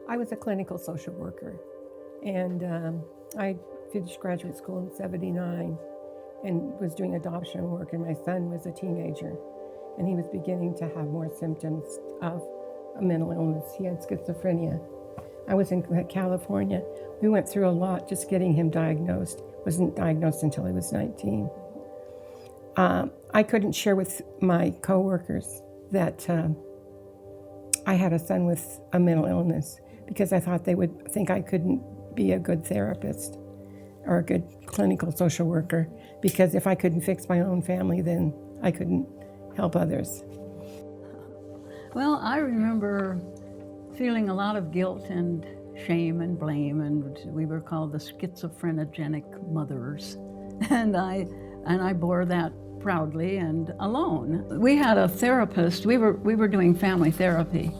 I was a clinical social worker, and I finished graduate school in '79 and was doing adoption work, and my son was a teenager, and he was beginning to have more symptoms of a mental illness. He had schizophrenia. I was in California. We went through a lot just getting him diagnosed. Wasn't diagnosed until he was 19. I couldn't share with my coworkers that I had a son with a mental illness because I thought they would think I couldn't be a good therapist or a good clinical social worker, because if I couldn't fix my own family, then I couldn't help others. Well, I remember feeling a lot of guilt and shame and blame, and we were called the schizophrenogenic mothers. And I bore that proudly and alone. We had a therapist. We were doing family therapy.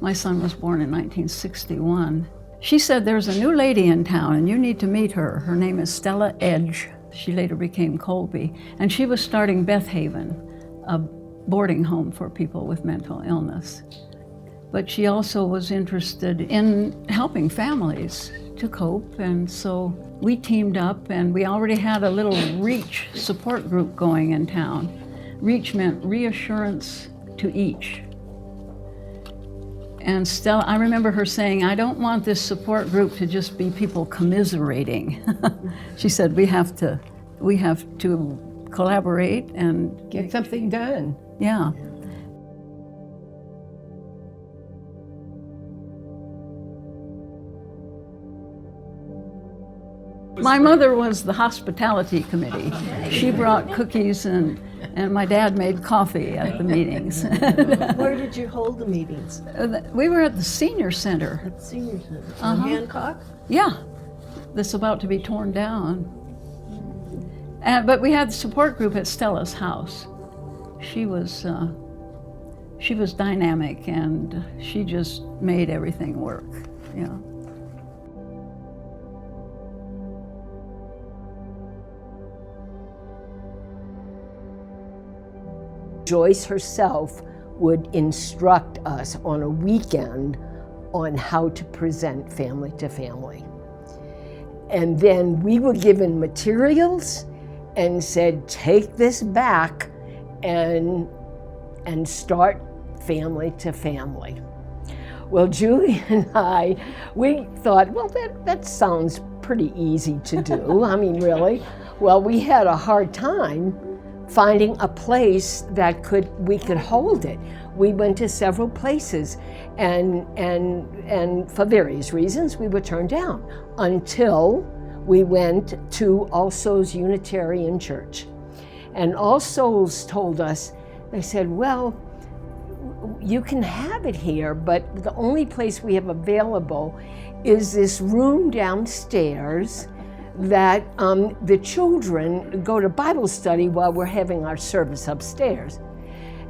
My son was born in 1961. She said, there's a new lady in town and you need to meet her. Her name is Stella Edge. She later became Colby. And she was starting Beth Haven, a boarding home for people with mental illness. But she also was interested in helping families to cope. And so we teamed up, and we already had a little REACH support group going in town. REACH meant reassurance to each. And Stella, I remember her saying, I don't want this support group to just be people commiserating. She said, we have to collaborate and Get something done. yeah. My mother was the hospitality committee. She brought cookies and my dad made coffee at the meetings. Where did you hold the meetings? We were at the senior center. At the senior center. Uh-huh. In Hancock? Yeah, that's about to be torn down. But we had the support group at Stella's house. She was dynamic, and she just made everything work. Yeah. Joyce herself would instruct us on a weekend on how to present family to family. And then we were given materials and said, take this back and start family to family. Well, Julie and I, we thought, well, that sounds pretty easy to do. I mean, really. Well, we had a hard time finding a place that we could hold it. We went to several places, and for various reasons we were turned down until we went to All Souls Unitarian Church. And All Souls told us, they said, well, you can have it here, but the only place we have available is this room downstairs that the children go to Bible study while we're having our service upstairs.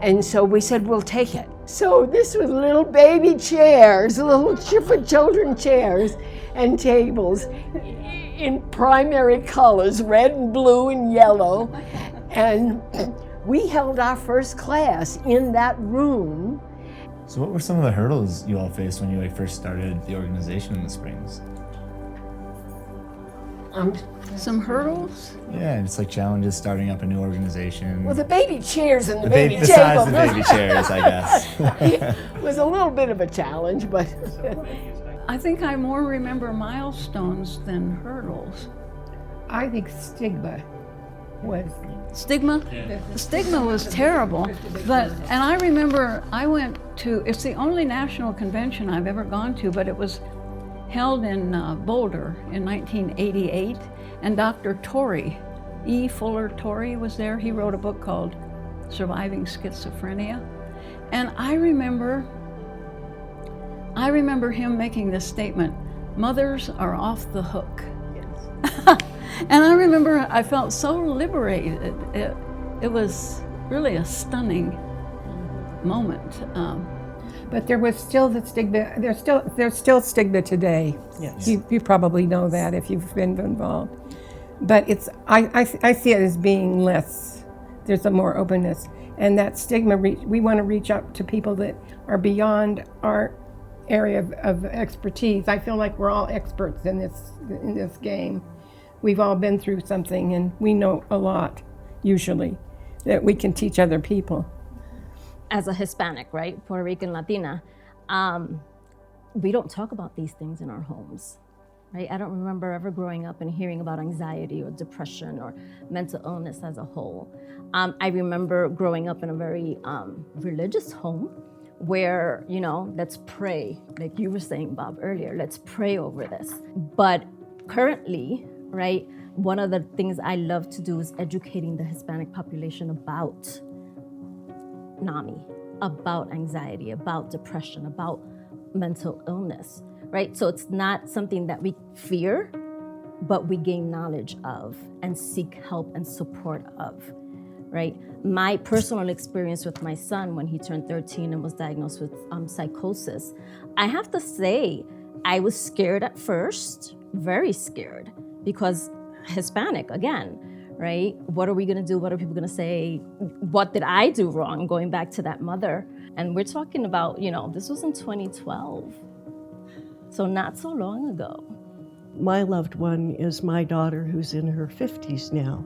And so we said, we'll take it. So this was little baby chairs, little for children chairs and tables in primary colors, red and blue and yellow. And we held our first class in that room. So what were some of the hurdles you all faced when you first started the organization in the Springs? Some hurdles? Yeah, it's like challenges starting up a new organization. Well, the baby chairs and the baby besides table. the baby chairs, I guess. It was a little bit of a challenge, but I think I more remember milestones than hurdles. I think stigma was. Stigma? Yeah. Stigma was terrible, and I remember I went to, it's the only national convention I've ever gone to, but it was held in Boulder in 1988, and Dr. Torrey, E. Fuller Torrey was there. He wrote a book called Surviving Schizophrenia, and I remember him making this statement, mothers are off the hook. Yes. And I remember I felt so liberated. It was really a stunning moment. But there was still the stigma. There's still stigma today. Yes. You probably know that if you've been involved. But I see it as being less. There's a more openness, and that stigma. We want to reach out to people that are beyond our area of expertise. I feel like we're all experts in this game. We've all been through something, and we know a lot, usually, that we can teach other people. As a Hispanic, right, Puerto Rican Latina, we don't talk about these things in our homes, right? I don't remember ever growing up and hearing about anxiety or depression or mental illness as a whole. I remember growing up in a very religious home where, you know, let's pray, like you were saying, Bob, earlier, let's pray over this. But currently, right, one of the things I love to do is educating the Hispanic population about NAMI, about anxiety, about depression, about mental illness, right? So it's not something that we fear, but we gain knowledge of and seek help and support of, right? My personal experience with my son when he turned 13 and was diagnosed with psychosis, I have to say, I was scared at first, very scared, because Hispanic, again, right? What are we gonna do? What are people gonna say? What did I do wrong? Going back to that mother. And we're talking about, you know, this was in 2012. So not so long ago. My loved one is my daughter who's in her 50s now.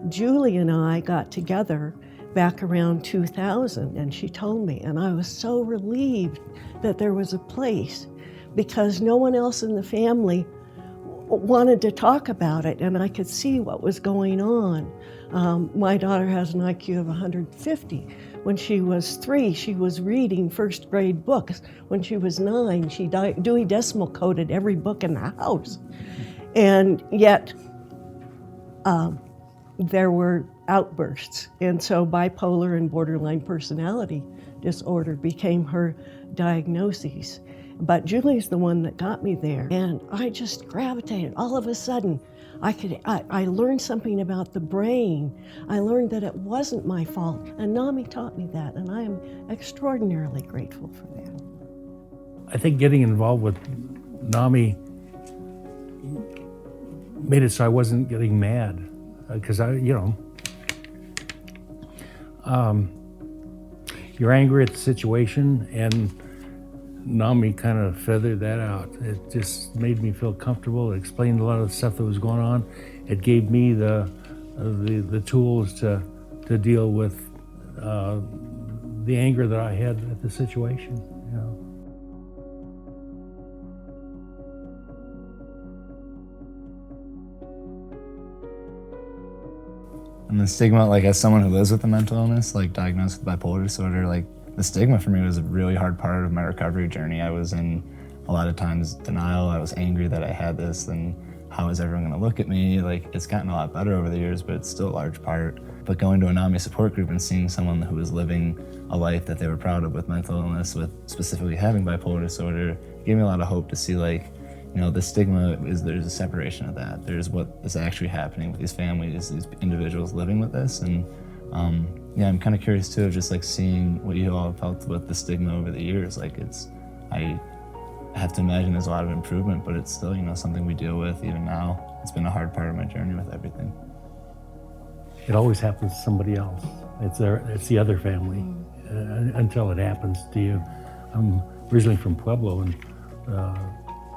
Julie and I got together back around 2000 and she told me, and I was so relieved that there was a place because no one else in the family wanted to talk about it, and I could see what was going on. My daughter has an IQ of 150. When she was 3, she was reading first grade books. When she was 9, she Dewey Decimal coded every book in the house. And yet, there were outbursts. And so bipolar and borderline personality disorder became her diagnoses. But Julie's the one that got me there. And I just gravitated. All of a sudden, I learned something about the brain. I learned that it wasn't my fault. And NAMI taught me that, and I am extraordinarily grateful for that. I think getting involved with NAMI made it so I wasn't getting mad. Because you're angry at the situation, and NAMI kind of feathered that out. It just made me feel comfortable. It explained a lot of the stuff that was going on. It gave me the tools to deal with the anger that I had at the situation. You know. And the stigma, like as someone who lives with a mental illness, like diagnosed with bipolar disorder, like the stigma for me was a really hard part of my recovery journey. I was in a lot of times denial. I was angry that I had this, and how is everyone gonna look at me? Like, it's gotten a lot better over the years, but it's still a large part. But going to a NAMI support group and seeing someone who was living a life that they were proud of with mental illness, with specifically having bipolar disorder, gave me a lot of hope to see, like, you know, the stigma is, there's a separation of that. There's what is actually happening with these families, these individuals living with this. And yeah, I'm kind of curious too, of just like seeing what you all have felt with the stigma over the years. Like I have to imagine there's a lot of improvement, but it's still, you know, something we deal with even now. It's been a hard part of my journey with everything. It always happens to somebody else. It's the other family until it happens to you. I'm originally from Pueblo, and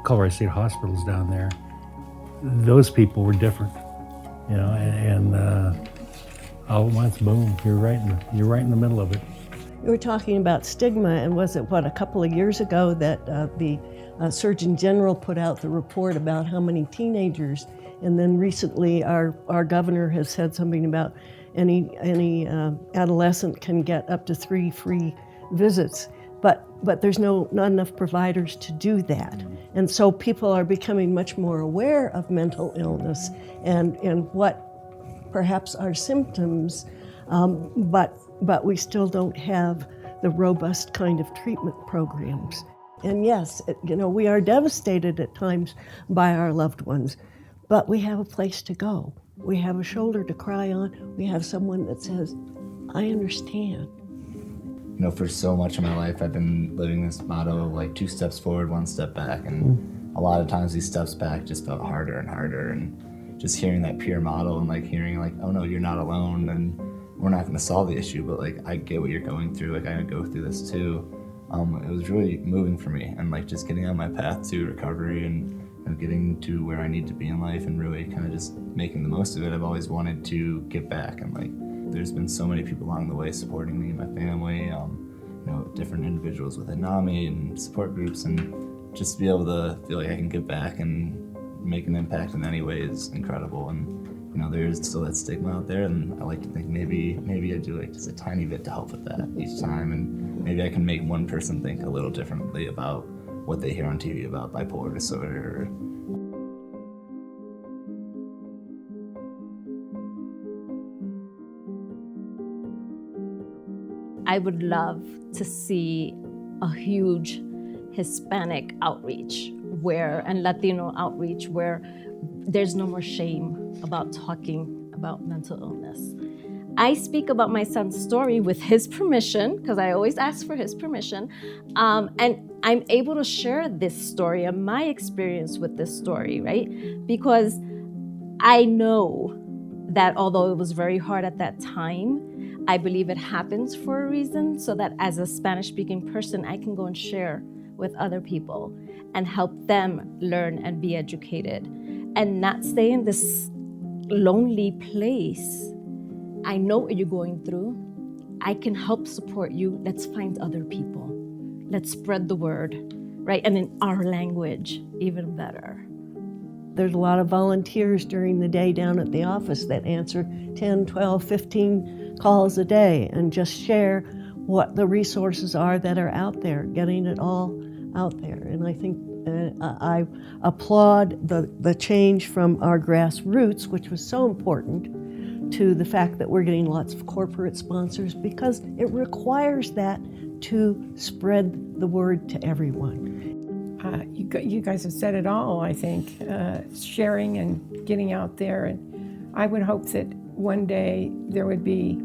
Colorado State Hospital's down there. Those people were different, you know, and all at once, boom, you're right in the middle of it. You were talking about stigma, and was it, a couple of years ago that the Surgeon General put out the report about how many teenagers, and then recently our governor has said something about any adolescent can get up to 3 free visits, but there's not enough providers to do that. And so people are becoming much more aware of mental illness and what perhaps are symptoms, but we still don't have the robust kind of treatment programs. And yes, we are devastated at times by our loved ones, but we have a place to go. We have a shoulder to cry on. We have someone that says, I understand. You know, for so much of my life, I've been living this motto of like 2 steps forward, 1 step back. And a lot of times these steps back just felt harder and harder. And just hearing that peer model and like hearing like, oh no, you're not alone, and we're not gonna solve the issue, but like, I get what you're going through. Like, I go through this too. it was really moving for me, and like just getting on my path to recovery and getting to where I need to be in life and really kind of just making the most of it. I've always wanted to give back, and like there's been so many people along the way supporting me and my family, different individuals within NAMI and support groups, and just to be able to feel like I can give back and make an impact in any way is incredible. And there's still that stigma out there, and I like to think maybe I do like just a tiny bit to help with that each time, and maybe I can make one person think a little differently about what they hear on TV about bipolar disorder. I would love to see a huge Hispanic outreach and Latino outreach where there's no more shame about talking about mental illness. I speak about my son's story with his permission, because I always ask for his permission, and I'm able to share this story and my experience with this story, right? Because I know that although it was very hard at that time, I believe it happens for a reason, so that as a Spanish-speaking person, I can go and share with other people and help them learn and be educated and not stay in this lonely place. I know what you're going through. I can help support you. Let's find other people. Let's spread the word, right? And in our language, even better. There's a lot of volunteers during the day down at the office that answer 10, 12, 15 calls a day and just share what the resources are that are out there, getting it all out there. And I think I applaud the change from our grassroots, which was so important, to the fact that we're getting lots of corporate sponsors, because it requires that to spread the word to everyone. You guys have said it all, I think, sharing and getting out there. And I would hope that one day there would be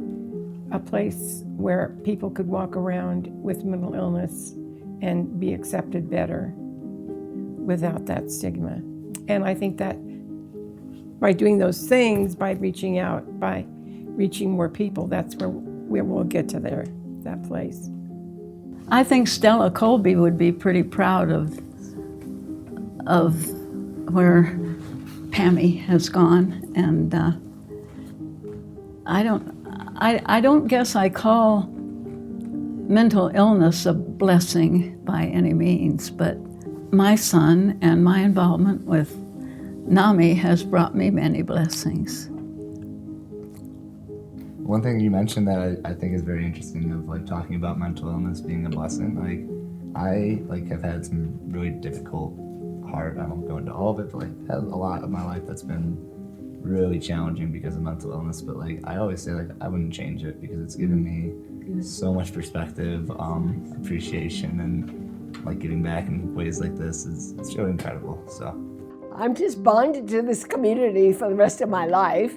a place where people could walk around with mental illness and be accepted better without that stigma. And I think that by doing those things, by reaching out, by reaching more people, that's where we'll get to that place. I think Stella Colby would be pretty proud of where Pammy has gone, and I don't guess I call mental illness a blessing by any means, but my son and my involvement with NAMI has brought me many blessings. One thing you mentioned that I think is very interesting of like talking about mental illness being a blessing. Like I have had some really difficult, hard, I won't go into all of it, but had a lot of my life that's been really challenging because of mental illness. But I always say I wouldn't change it, because it's given me so much perspective, appreciation, and giving back in ways like this it's really incredible. So I'm just bonded to this community for the rest of my life.